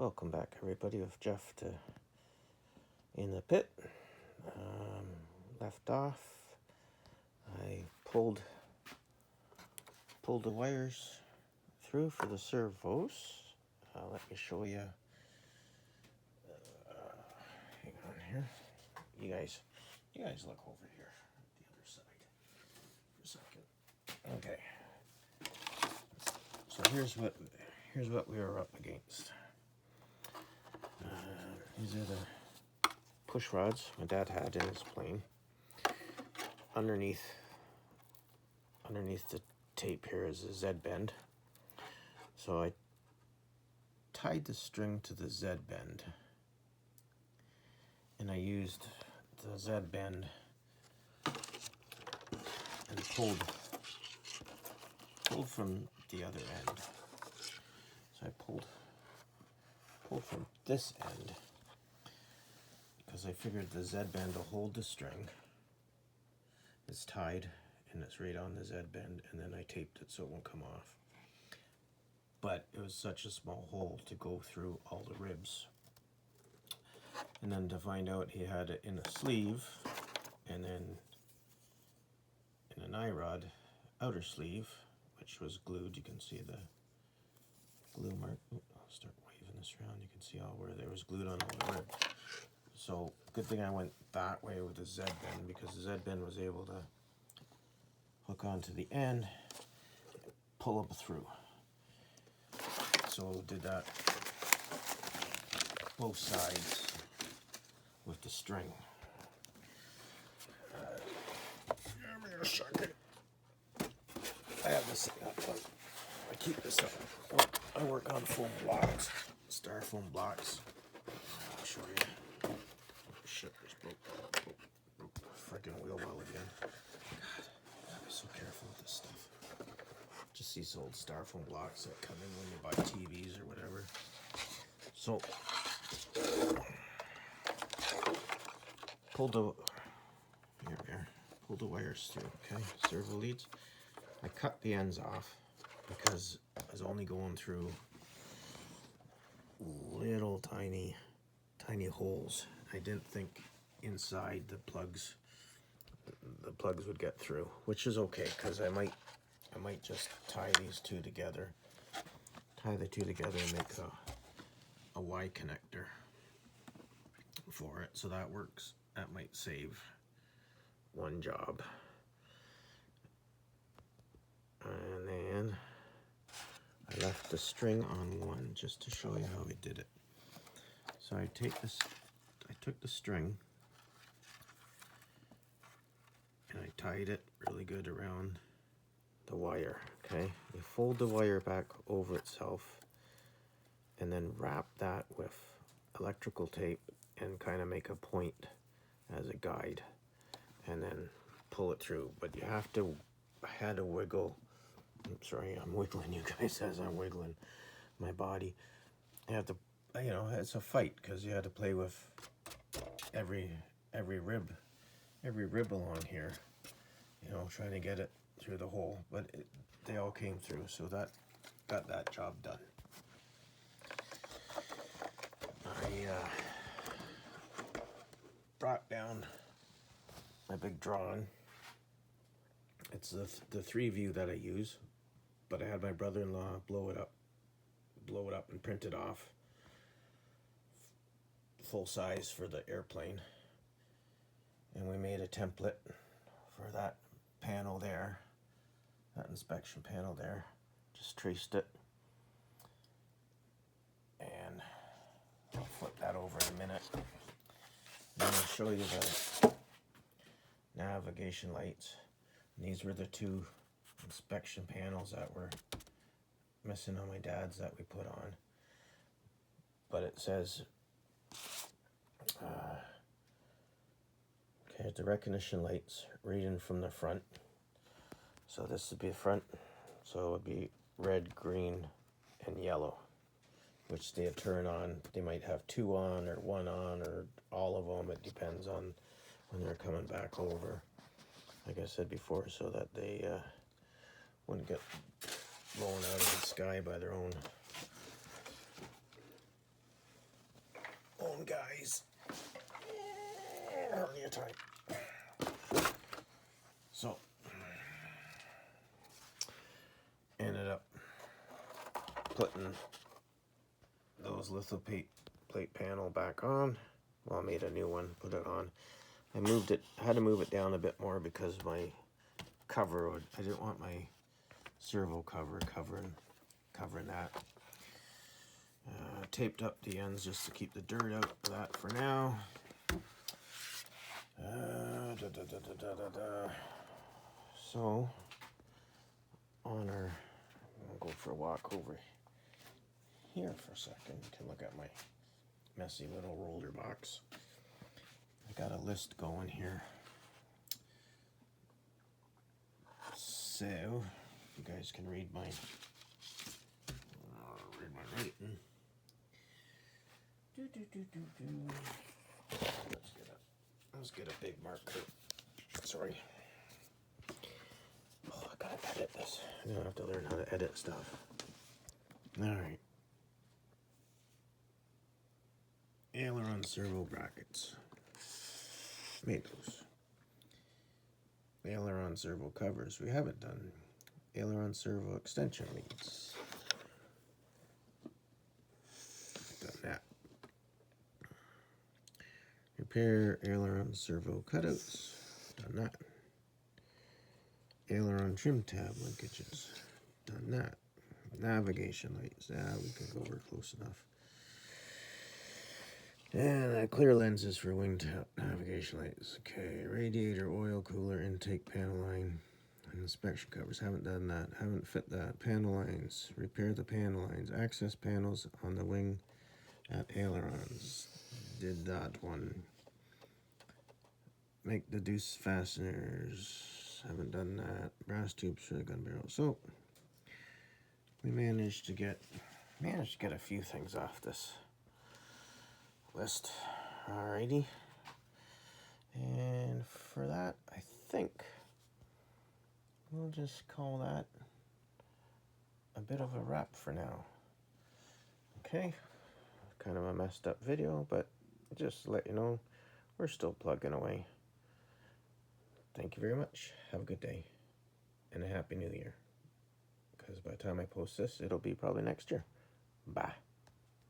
Welcome back, everybody, with Jeff in the pit. Left off. I pulled the wires through for the servos. Let me show you. Hang on here. You guys look over here, the other side, for a second. Okay. So here's what we were up against. These are the push rods my dad had in his plane. Underneath the tape here is a Z bend. So I tied the string to the Z bend, and I used the Z bend and pulled from the other end. So I pulled from this end because I figured the Z bend will hold the string. It's tied and it's right on the Z bend, and then I taped it so it won't come off. But it was such a small hole to go through all the ribs. And then to find out he had it in a sleeve and then in an eye rod outer sleeve, which was glued. You can see the glue mark. Ooh, I'll start waving this around. You can see all where there was glued on all the ribs. So good thing I went that way with the Z bend, because the Z bend was able to hook onto the end, pull up through. So did that both sides with the string. Give me a second. I have this thing up. I keep this up. I work on foam blocks, styrofoam blocks. I'll show you. Oh, shit, there's broke freaking wheel well again. God, gotta be so careful with this stuff. Just these old styrofoam blocks that come in when you buy TVs or whatever. So, pull the wires through, okay, servo leads. I cut the ends off because I was only going through little tiny holes. I didn't think inside the plugs would get through, which is okay, because I might just tie these two together, and make a Y connector for it, so that works. That might save one job. And then I left the string on one just to show you how we did it. So I took the string and I tied it really good around the wire, okay? You fold the wire back over itself and then wrap that with electrical tape and kind of make a point as a guide, and then pull it through. But you have to, I had to wiggle. I'm sorry, I'm wiggling you guys as I'm wiggling my body. You have to, it's a fight, because you had to play with every rib along here, trying to get it through the hole. But they all came through, so that got that job done. I brought down my big drawing. It's the 3 view that I use, but I had my brother-in-law blow it up and print it off full size for the airplane. And we made a template for that panel there, that inspection panel there. Just traced it, and I'll flip that over in a minute. Then I'll show you the navigation lights. And these were the 2 inspection panels that were missing on my dad's that we put on. But it says, okay, the recognition lights reading from the front. So this would be the front. So it would be red, green, and yellow, which they turn on. They might have 2 on or 1 on or all of them. It depends on when they're coming back over, like I said before, so that they wouldn't get blown out of the sky by their own on, guys. Hardly a time. So, ended up putting those litho plate panel back on. Well, I made a new one, put it on. I moved it, I had to move it down a bit more because my cover would, I didn't want my servo cover covering that. Taped up the ends just to keep the dirt out of that for now. So, on our, I'll go for a walk over here for a second. You can look at my messy little roller box. I got a list going here. So, you guys can read my writing. Let's get a big marker. Sorry. Oh, I gotta edit this. I'm gonna have to learn how to edit stuff. Alright. Aileron servo brackets. Made those. Aileron servo covers. We haven't done aileron servo extension leads. Done that. Repair aileron servo cutouts. Done that. Aileron trim tab linkages. Done that. Navigation lights. We can go over close enough. And clear lenses for wing navigation lights. Okay, radiator, oil cooler, intake panel line, and inspection covers. Haven't done that. Haven't fit that. Panel lines. Repair the panel lines. Access panels on the wing at ailerons. Did that one. Make the deuce fasteners. Haven't done that. Brass tubes for the gun barrel. So we managed to get a few things off this list. Alrighty. And for that, I think we'll just call that a bit of a wrap for now. Okay. Kind of a messed up video, but just to let you know, we're still plugging away. Thank you very much. Have a good day. And a Happy New Year. Because by the time I post this, it'll be probably next year. Bye.